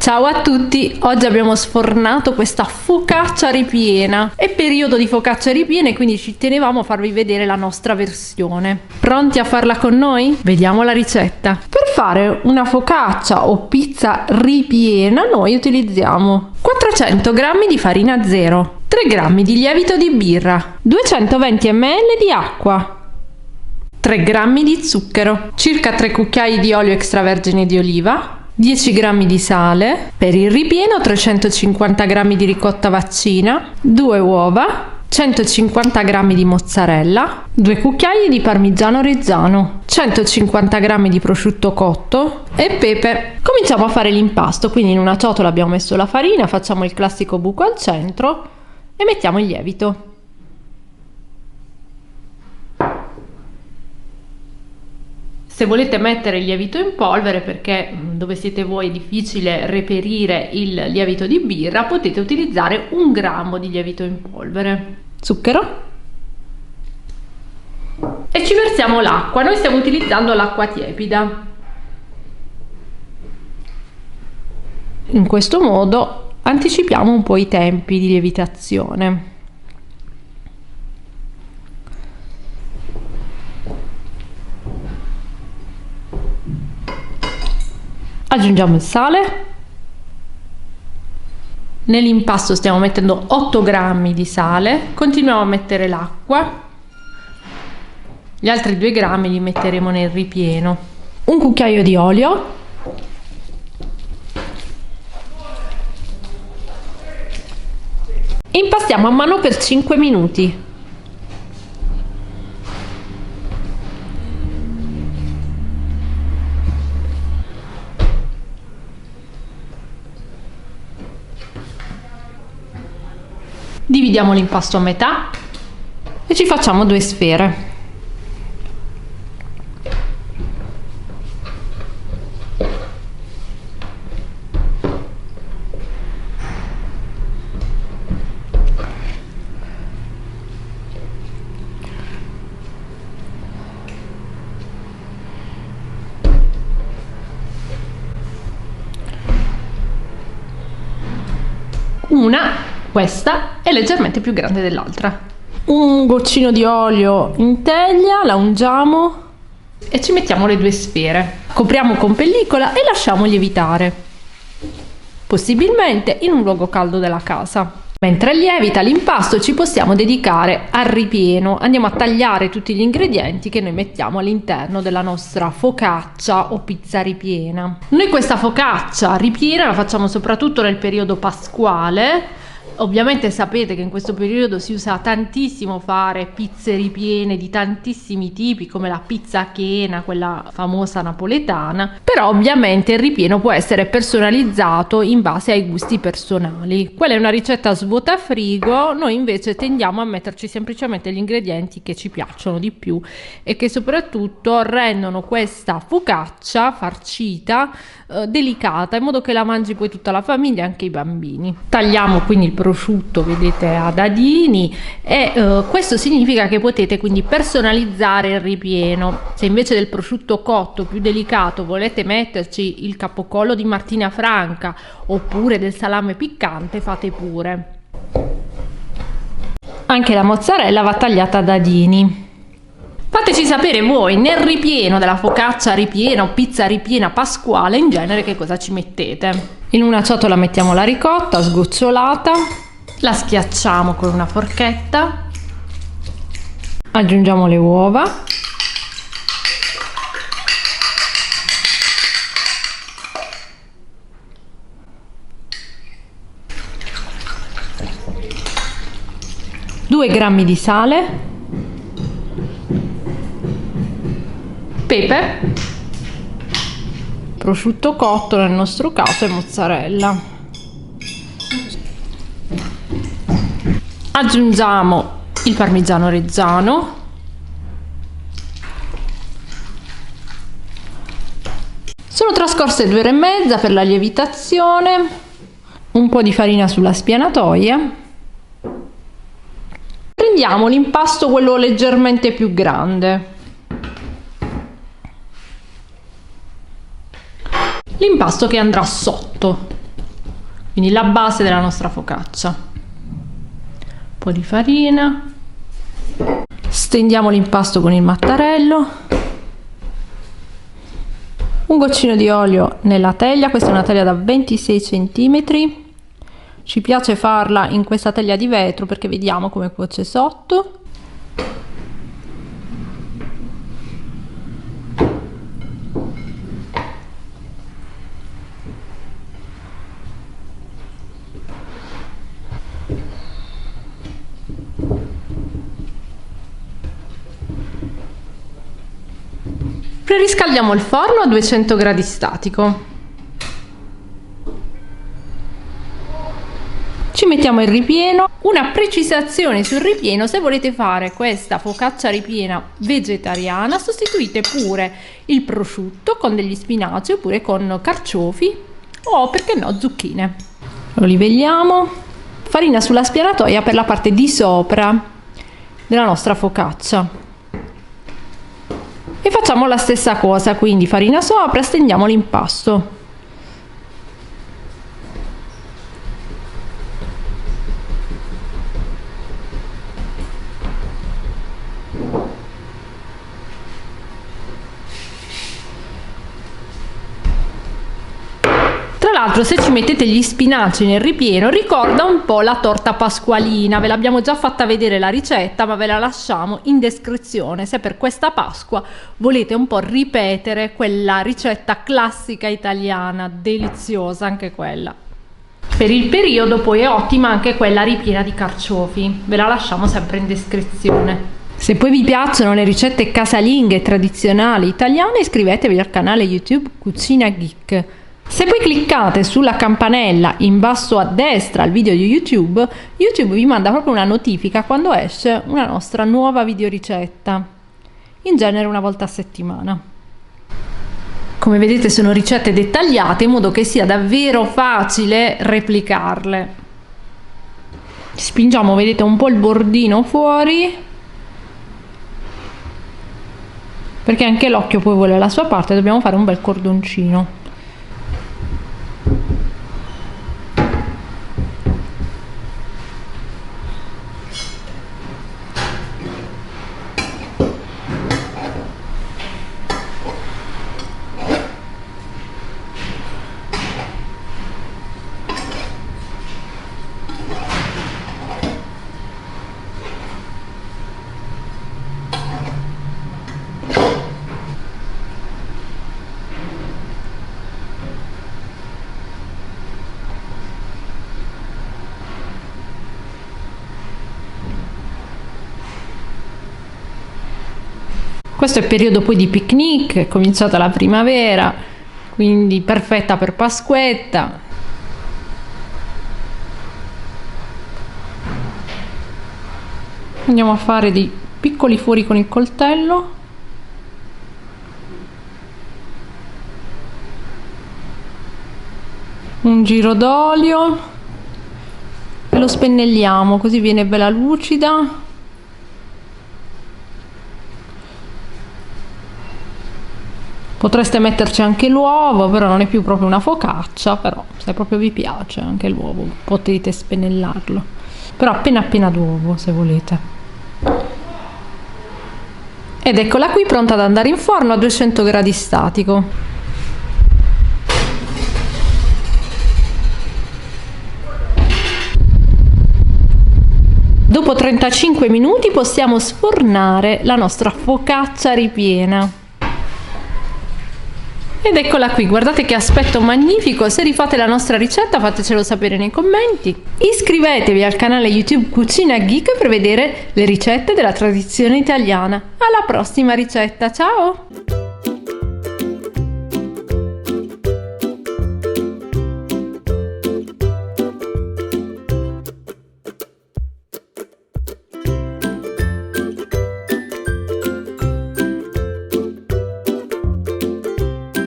Ciao a tutti, oggi abbiamo sfornato questa focaccia ripiena. È periodo di focaccia ripiene, quindi ci tenevamo a farvi vedere la nostra versione. Pronti a farla con noi? Vediamo la ricetta. Per fare una focaccia o pizza ripiena noi utilizziamo 400 g di farina zero, 3 g di lievito di birra, 220 ml di acqua, 3 g di zucchero, circa 3 cucchiai di olio extravergine di oliva, 10 g di sale, per il ripieno 350 g di ricotta vaccina, 2 uova, 150 g di mozzarella, 2 cucchiai di parmigiano reggiano, 150 g di prosciutto cotto e pepe. Cominciamo a fare l'impasto, quindi in una ciotola abbiamo messo la farina, facciamo il classico buco al centro e mettiamo il lievito. Se volete mettere il lievito in polvere, perché dove siete voi è difficile reperire il lievito di birra, potete utilizzare 1 grammo di lievito in polvere. Zucchero. E ci versiamo l'acqua. Noi stiamo utilizzando l'acqua tiepida. In questo modo anticipiamo un po' i tempi di lievitazione. Aggiungiamo il sale. Nell'impasto stiamo mettendo 8 g di sale, continuiamo a mettere l'acqua, gli altri 2 grammi li metteremo nel ripieno, un cucchiaio di olio, impastiamo a mano per 5 minuti. Dividiamo l'impasto a metà e ci facciamo 2 sfere. Questa è leggermente più grande dell'altra. Un goccino di olio in teglia, la ungiamo e ci mettiamo le 2 sfere. Copriamo con pellicola e lasciamo lievitare, possibilmente in un luogo caldo della casa. Mentre lievita l'impasto ci possiamo dedicare al ripieno. Andiamo a tagliare tutti gli ingredienti che noi mettiamo all'interno della nostra focaccia o pizza ripiena. Noi questa focaccia ripiena la facciamo soprattutto nel periodo pasquale. Ovviamente sapete che in questo periodo si usa tantissimo fare pizze ripiene di tantissimi tipi, come la pizza Chiena, quella famosa napoletana, però ovviamente il ripieno può essere personalizzato in base ai gusti personali. Quella è una ricetta svuota frigo, noi invece tendiamo a metterci semplicemente gli ingredienti che ci piacciono di più e che soprattutto rendono questa focaccia farcita delicata, in modo che la mangi poi tutta la famiglia, anche i bambini. Tagliamo quindi il prosciutto, vedete, a dadini e questo significa che potete quindi personalizzare il ripieno. Se invece del prosciutto cotto più delicato volete metterci il capocollo di Martina Franca oppure del salame piccante, fate pure. Anche la mozzarella va tagliata a dadini. Fateci sapere voi nel ripieno della focaccia ripiena o pizza ripiena pasquale in genere che cosa ci mettete. In una ciotola mettiamo la ricotta sgocciolata, la schiacciamo con una forchetta, aggiungiamo le uova, due grammi di sale, pepe, prosciutto cotto nel nostro caso e mozzarella. Aggiungiamo il parmigiano reggiano, sono trascorse 2 ore e mezza per la lievitazione, un po' di farina sulla spianatoia. Prendiamo l'impasto, quello leggermente più grande. L'impasto che andrà sotto. quindi la base della nostra focaccia. Un po' di farina, stendiamo l'impasto con il mattarello, un goccino di olio nella teglia, questa è una teglia da 26 cm, ci piace farla in questa teglia di vetro perché vediamo come cuoce sotto. Preriscaldiamo il forno a 200 gradi statico. Ci mettiamo il ripieno. Una precisazione sul ripieno: se volete fare questa focaccia ripiena vegetariana, sostituite pure il prosciutto con degli spinaci oppure con carciofi o, perché no, zucchine. Lo livelliamo. Farina sulla spianatoia per la parte di sopra della nostra focaccia. E facciamo la stessa cosa, quindi farina sopra, stendiamo l'impasto. Tra l'altro, se ci mettete gli spinaci nel ripieno, ricorda un po' la torta pasqualina. Ve l'abbiamo già fatta vedere la ricetta, ma ve la lasciamo in descrizione se per questa Pasqua volete un po' ripetere quella ricetta classica italiana, deliziosa anche quella. Per il periodo poi è ottima anche quella ripiena di carciofi, ve la lasciamo sempre in descrizione. Se poi vi piacciono le ricette casalinghe tradizionali italiane, iscrivetevi al canale YouTube Cucina Geek. Se poi cliccate sulla campanella in basso a destra al video di YouTube, YouTube vi manda proprio una notifica quando esce una nostra nuova videoricetta, in genere una volta a settimana. Come vedete sono ricette dettagliate in modo che sia davvero facile replicarle. Spingiamo, vedete, un po' il bordino fuori, perché anche l'occhio poi vuole la sua parte, dobbiamo fare un bel cordoncino. Questo è periodo poi di picnic, è cominciata la primavera, quindi perfetta per Pasquetta. Andiamo a fare dei piccoli fori con il coltello. Un giro d'olio e lo spennelliamo così viene bella lucida. Potreste metterci anche l'uovo, però non è più proprio una focaccia, però se proprio vi piace anche l'uovo potete spennellarlo, però appena d'uovo se volete. Ed eccola qui pronta ad andare in forno a 200 gradi statico. Dopo 35 minuti possiamo sfornare la nostra focaccia ripiena. Ed eccola qui, guardate che aspetto magnifico. Se rifate la nostra ricetta fatecelo sapere nei commenti. Iscrivetevi al canale YouTube Cucina Geek per vedere le ricette della tradizione italiana. Alla prossima ricetta, ciao!